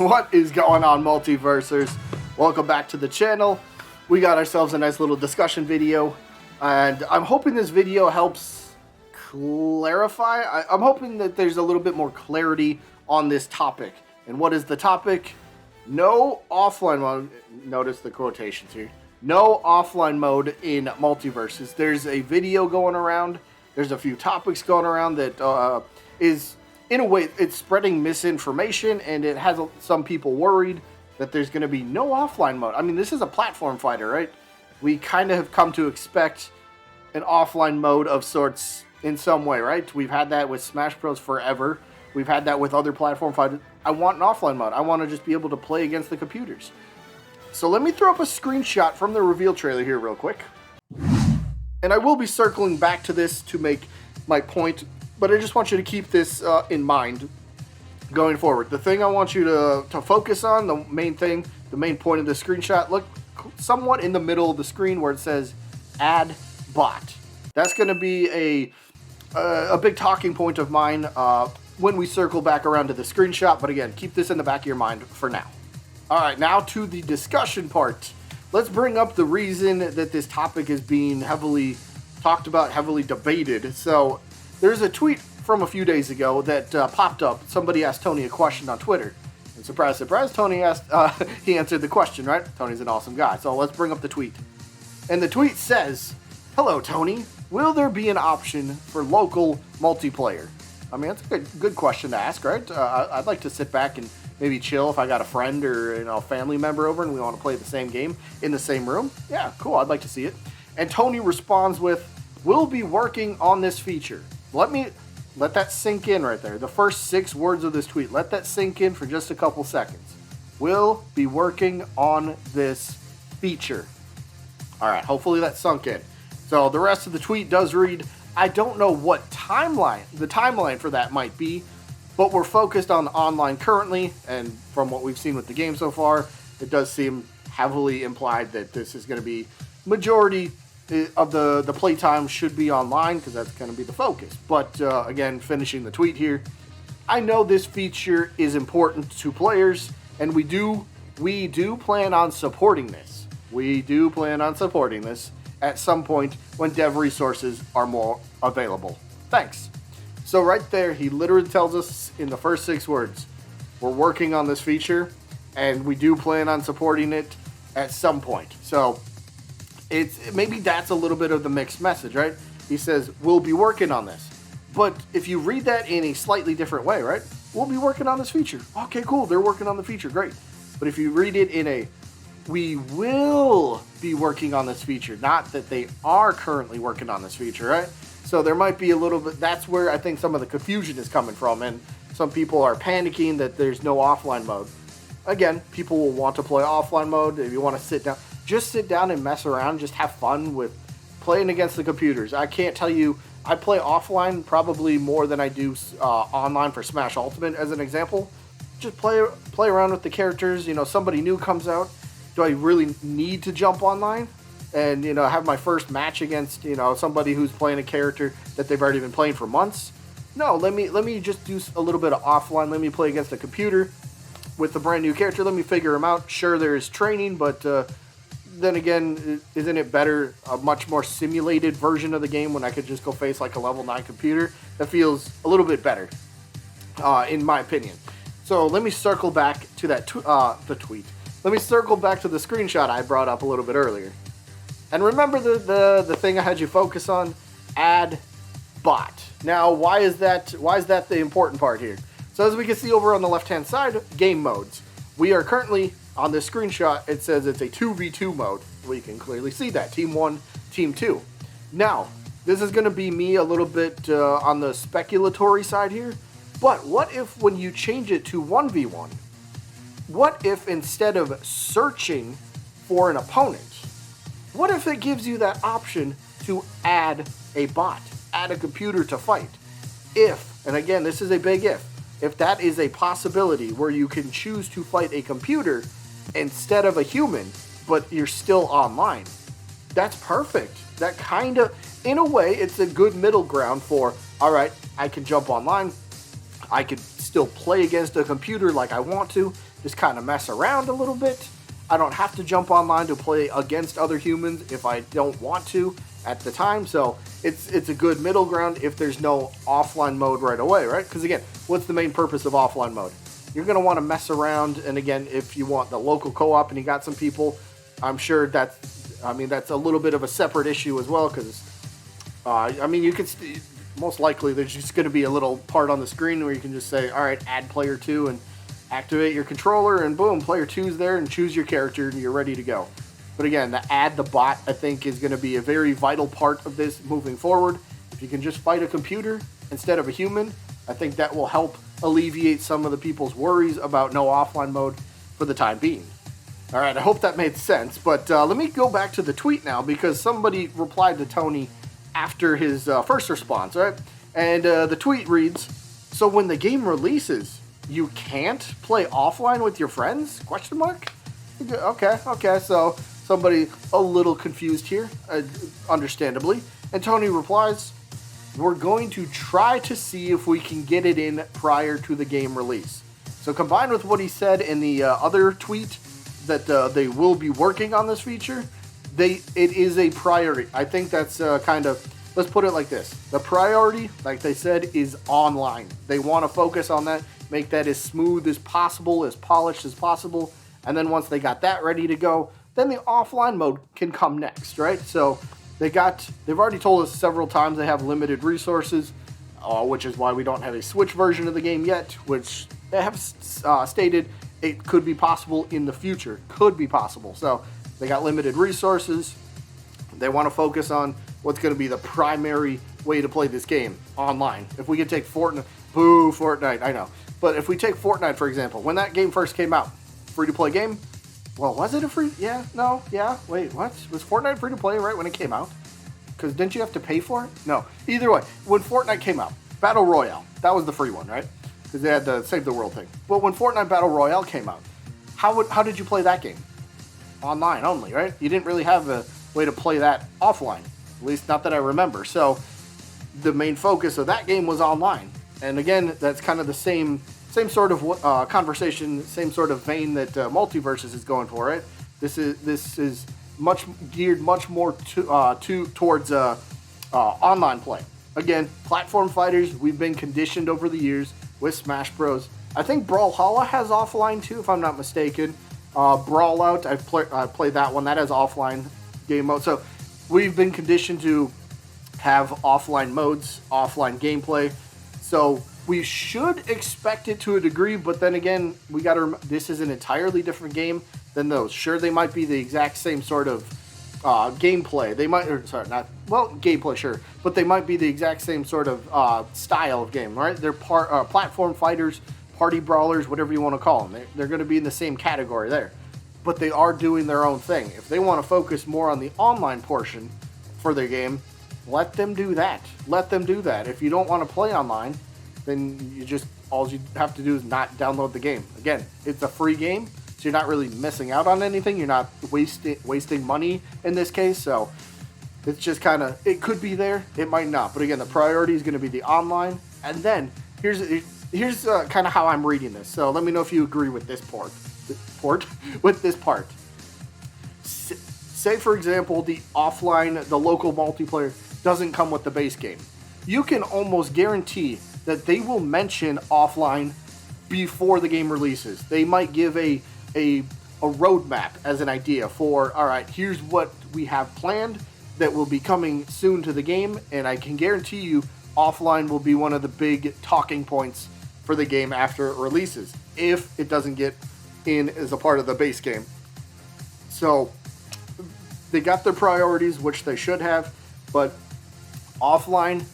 What is going on, Multiversers? Welcome back to the channel. We got ourselves a nice little discussion video, and I'm hoping this video helps clarify. I'm hoping that there's a little bit more clarity on this topic. And what is the topic? No offline mode. Notice the quotations here. No offline mode in Multiversus. There's a video going around. There's a few topics going around that is, in a way, it's spreading misinformation, and it has some people worried that there's going to be no offline mode. I mean, this is a platform fighter, right? We kind of have come to expect an offline mode of sorts in some way, right? We've had that with Smash Bros. Forever. We've had that with other platform fighters. I want an offline mode. I want to just be able to play against the computers. So let me throw up a screenshot from the reveal trailer here real quick. And I will be circling back to this to make my point, but I just want you to keep this in mind going forward. The thing I want you to focus on, the main point of the screenshot, look somewhat in the middle of the screen where it says add bot. That's going to be a big talking point of mine when we circle back around to the screenshot, but again, keep this in the back of your mind for now. Alright, now to the discussion part. Let's bring up the reason that this topic is being heavily talked about, heavily debated. So, there's a tweet from a few days ago that popped up. Somebody asked Tony a question on Twitter. And surprise, surprise, Tony he answered the question, right? Tony's an awesome guy. So let's bring up the tweet. And the tweet says, "Hello, Tony. Will there be an option for local multiplayer?" I mean, that's a good question to ask, right? I'd like to sit back and maybe chill if I got a friend or a family member over and we want to play the same game in the same room. Yeah, cool. I'd like to see it. And Tony responds with, "We'll be working on this feature." Let that sink in right there. The first 6 words of this tweet. Let that sink in for just a couple seconds. We'll be working on this feature. All right, hopefully that sunk in. So the rest of the tweet does read, "I don't know what the timeline for that might be, but we're focused on online currently, and from what we've seen with the game so far, it does seem heavily implied that this is going to be majority of the playtime should be online, because that's going to be the focus." But again, finishing the tweet here, I know this feature is important to players, and we do plan on supporting this. We do plan on supporting this at some point when dev resources are more available. Thanks. So right there, he literally tells us in the first 6 words, we're working on this feature, and we do plan on supporting it at some point. So maybe that's a little bit of the mixed message, right? He says, we'll be working on this. But if you read that in a slightly different way, right? We'll be working on this feature. Okay, cool. They're working on the feature. Great. But if you read it in a, we will be working on this feature, not that they are currently working on this feature, right? So there might be a little bit, that's where I think some of the confusion is coming from, and some people are panicking that there's no offline mode. Again, people will want to play offline mode. If you want to sit down, just sit down and mess around, just have fun with playing against the computers. I can't tell you, I play offline probably more than I do online for Smash Ultimate, as an example. Just play around with the characters. Somebody new comes out. Do I really need to jump online and have my first match against somebody who's playing a character that they've already been playing for months? No, let me just do a little bit of offline. Let me play against a computer with a brand new character. Let me figure him out. Sure, there's training, but then again, isn't it better, a much more simulated version of the game when I could just go face like a level 9 computer? That feels a little bit better, in my opinion. So let me circle back to that the tweet. Let me circle back to the screenshot I brought up a little bit earlier. And remember the thing I had you focus on? Add bot. Now, why is that the important part here? So as we can see over on the left-hand side, game modes. We are currently, on this screenshot, it says it's a 2v2 mode. We can clearly see that. Team 1, Team 2. Now, this is going to be me a little bit on the speculatory side here. But what if when you change it to 1v1, what if instead of searching for an opponent, what if it gives you that option to add a bot, add a computer to fight? If, and again, this is a big if that is a possibility where you can choose to fight a computer instead of a human, but you're still online, that's perfect. That kind of, in a way, it's a good middle ground for, all right, I can jump online, I could still play against a computer like I want to, just kind of mess around a little bit. I don't have to jump online to play against other humans if I don't want to at the time. So it's a good middle ground if there's no offline mode right away, right? Because again, what's the main purpose of offline mode? You're going to want to mess around, and again, if you want the local co-op and you got some people, I'm sure that's a little bit of a separate issue as well, because you could most likely there's just going to be a little part on the screen where you can just say, all right, add player 2 and activate your controller, and boom, player 2's there, and choose your character and you're ready to go. But again, the bot, I think, is going to be a very vital part of this moving forward. If you can just fight a computer instead of a human, I think that will help alleviate some of the people's worries about no offline mode for the time being. All right, I hope that made sense, but let me go back to the tweet now, because somebody replied to Tony after his first response, right? And the tweet reads, "So when the game releases, you can't play offline with your friends? Question mark?" Okay, so somebody a little confused here, understandably. And Tony replies, "We're going to try to see if we can get it in prior to the game release." So combined with what he said in the other tweet, that they will be working on this feature, it is a priority. I think that's let's put it like this. The priority, like they said, is online. They want to focus on that, make that as smooth as possible, as polished as possible. And then once they got that ready to go, then the offline mode can come next, right? So they've already told us several times they have limited resources, which is why we don't have a Switch version of the game yet, which they have stated it could be possible in the future. Could be possible. So they got limited resources. They want to focus on what's going to be the primary way to play this game, online. If we could take Fortnite, Fortnite, I know. But if we take Fortnite, for example, when that game first came out, free-to-play game, well, was it a free, wait, what? Was Fortnite free-to-play right when it came out? Because didn't you have to pay for it? No. Either way, when Fortnite came out, Battle Royale, that was the free one, right? Because they had the Save the World thing. But when Fortnite Battle Royale came out, how did you play that game? Online only, right? You didn't really have a way to play that offline. At least not that I remember. So the main focus of that game was online. And again, that's kind of the same sort of conversation, same sort of vein that Multiversus is going for, right? This is geared much more towards online play. Again, platform fighters, we've been conditioned over the years with Smash Bros. I think Brawlhalla has offline too, if I'm not mistaken. Brawlout, I played that one. That has offline game mode. So we've been conditioned to have offline modes, offline gameplay. So we should expect it to a degree, but then again, we got to. This is an entirely different game than those. Sure, they might be the exact same sort of gameplay. They might, gameplay, sure, but they might be the exact same sort of style of game, right? They're platform fighters, party brawlers, whatever you want to call them. They're going to be in the same category there, but they are doing their own thing. If they want to focus more on the online portion for their game, let them do that. Let them do that. If you don't want to play online, then all you have to do is not download the game. Again, it's a free game, so you're not really missing out on anything. You're not wasting money in this case. So it's just it could be there, it might not. But again, the priority is going to be the online. And then here's kind of how I'm reading this. So let me know if you agree with this part. Say for example, the local multiplayer doesn't come with the base game. You can almost guarantee that they will mention offline before the game releases. They might give a roadmap as an idea for, all right, here's what we have planned that will be coming soon to the game, and I can guarantee you offline will be one of the big talking points for the game after it releases, if it doesn't get in as a part of the base game. So they got their priorities, which they should have, but offline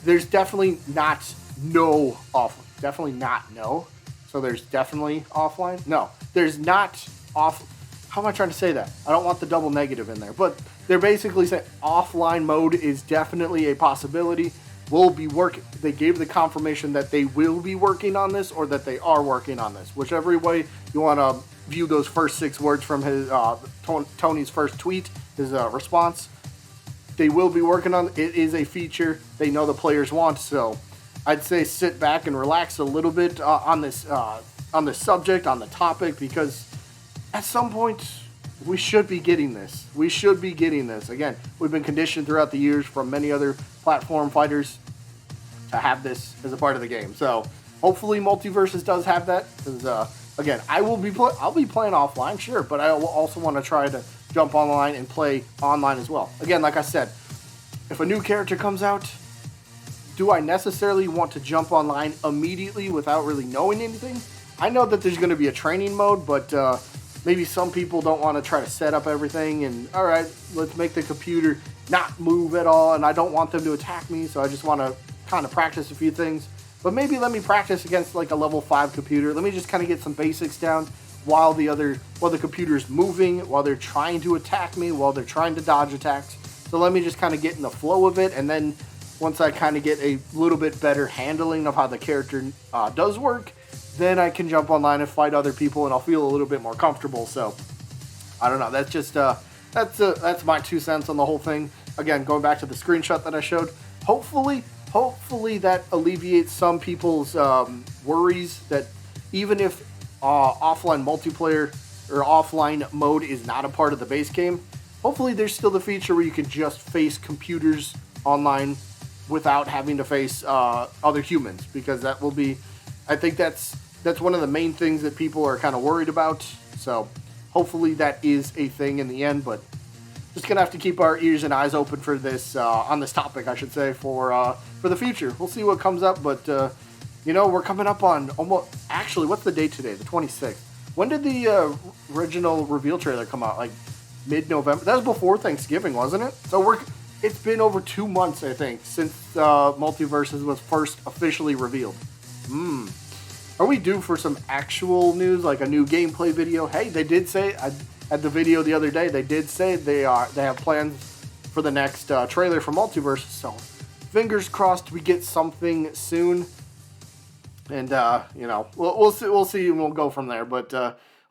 there's definitely not no offline. Definitely not no. So there's definitely offline. No, there's not off. How am I trying to say that? I don't want the double negative in there, but they're basically saying offline mode is definitely a possibility. Will be working. They gave the confirmation that they will be working on this, or that they are working on this. Whichever way you want to view those first 6 words from his Tony's first tweet, his response. They will be working on it. It is a feature they know the players want, so I'd say sit back and relax a little bit on this on the subject, on the topic, because at some point we should be getting this. We should be getting this. Again, we've been conditioned throughout the years from many other platform fighters to have this as a part of the game. So hopefully Multiversus does have that, because again, I'll be playing offline, sure, but I will also want to try to jump online and play online as well. Again, like I said, if a new character comes out, do I necessarily want to jump online immediately without really knowing anything? I know that there's going to be a training mode, but maybe some people don't want to try to set up everything and, all right, let's make the computer not move at all, and I don't want them to attack me, so I just want to kind of practice a few things. But maybe let me practice against like a level 5 computer. Let me just kind of get some basics down while the computer's moving, while they're trying to attack me, while they're trying to dodge attacks. So let me just kind of get in the flow of it, and then once I kind of get a little bit better handling of how the character does work, then I can jump online and fight other people, and I'll feel a little bit more comfortable. So I don't know. That's just that's my 2 cents on the whole thing. Again, going back to the screenshot that I showed, hopefully that alleviates some people's worries that even if offline multiplayer or offline mode is not a part of the base game, hopefully there's still the feature where you can just face computers online without having to face other humans, because that will be, I think that's one of the main things that people are kind of worried about. So hopefully that is a thing in the end, but just gonna have to keep our ears and eyes open for this on this topic, I should say, for the future. We'll see what comes up, but you know, we're coming up on almost. Actually, what's the date today? The 26th. When did the original reveal trailer come out? Like mid-November. That was before Thanksgiving, wasn't it? So it's been over 2 months, I think, since Multiversus was first officially revealed. Are we due for some actual news, like a new gameplay video? Hey, they did say at the video the other day, they did say they have plans for the next trailer for Multiversus. So fingers crossed we get something soon. And you know, we'll see, and we'll go from there. But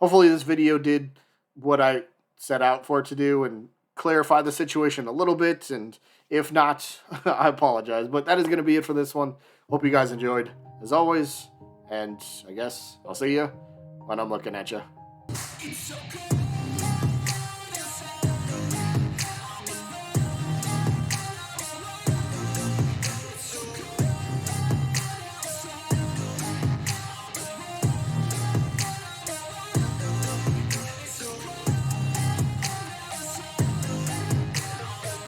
hopefully this video did what I set out for it to do and clarify the situation a little bit. And if not, I apologize. But that is going to be it for this one. Hope you guys enjoyed, as always. And I guess I'll see you when I'm looking at you.